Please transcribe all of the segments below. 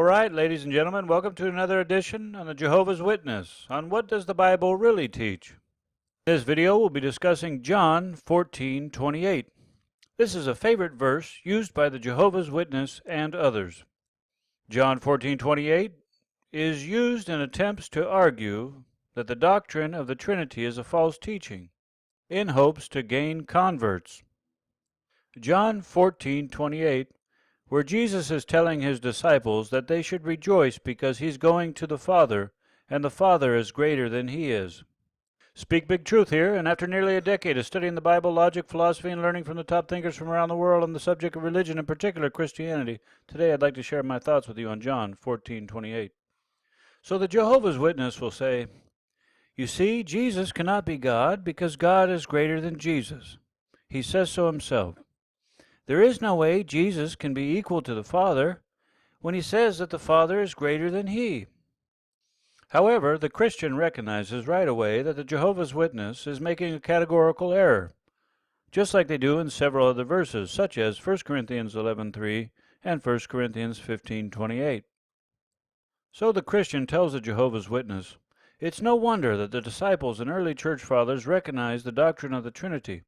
All right, ladies and gentlemen, welcome to another edition on the Jehovah's Witness on what does the Bible really teach. In this video, we'll be discussing John 14:28. This is a favorite verse used by the Jehovah's Witness and others. John 14:28 is used in attempts to argue that the doctrine of the Trinity is a false teaching, in hopes to gain converts. John 14:28, where Jesus is telling his disciples that they should rejoice because he's going to the Father, and the Father is greater than he is. Speak Big Truth here, and after nearly a decade of studying the Bible, logic, philosophy, and learning from the top thinkers from around the world on the subject of religion, in particular Christianity, today I'd like to share my thoughts with you on John 14:28. So the Jehovah's Witness will say, you see, Jesus cannot be God because God is greater than Jesus. He says so himself. There is no way Jesus can be equal to the Father when he says that the Father is greater than he. However, the Christian recognizes right away that the Jehovah's Witness is making a categorical error, just like they do in several other verses, such as 1 Corinthians 11:3 and 1 Corinthians 15:28. So the Christian tells the Jehovah's Witness, it's no wonder that the disciples and early church fathers recognized the doctrine of the Trinity.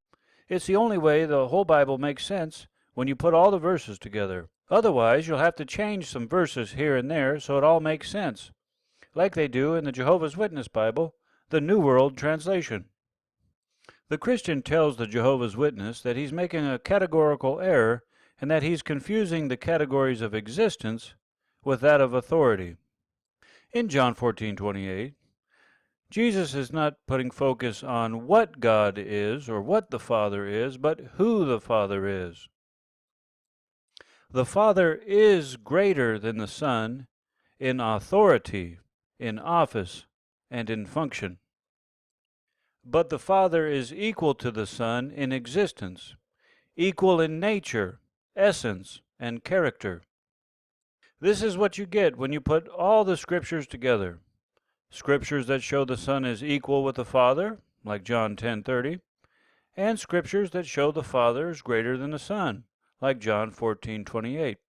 It's the only way the whole Bible makes sense when you put all the verses together. Otherwise, you'll have to change some verses here and there so it all makes sense, like they do in the Jehovah's Witness Bible, the New World Translation. The Christian tells the Jehovah's Witness that he's making a categorical error and that he's confusing the categories of existence with that of authority. In John 14:28, Jesus is not putting focus on what God is or what the Father is, but who the Father is. The Father is greater than the Son in authority, in office, and in function. But the Father is equal to the Son in existence, equal in nature, essence, and character. This is what you get when you put all the Scriptures together. Scriptures that show the Son is equal with the Father, like John 10:30, and Scriptures that show the Father is greater than the Son, like John 14:28.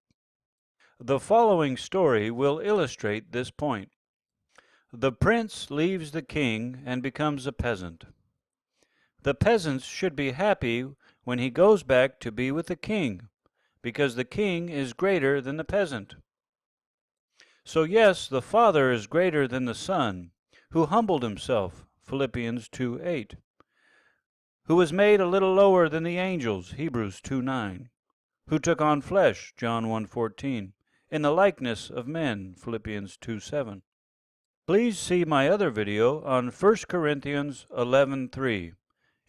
The following story will illustrate this point. The prince leaves the king and becomes a peasant. The peasants should be happy when he goes back to be with the king, because the king is greater than the peasant. So yes, the Father is greater than the Son, who humbled himself, Philippians 2:8, who was made a little lower than the angels, Hebrews 2:9, who took on flesh, John 1:14, in the likeness of men, Philippians 2:7. Please see my other video on 1 Corinthians 11:3.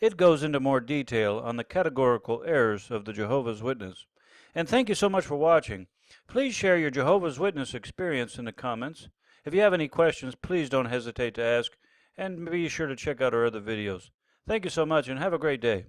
It goes into more detail on the categorical errors of the Jehovah's Witness. And thank you so much for watching. Please share your Jehovah's Witness experience in the comments. If you have any questions, please don't hesitate to ask, and be sure to check out our other videos. Thank you so much, and have a great day.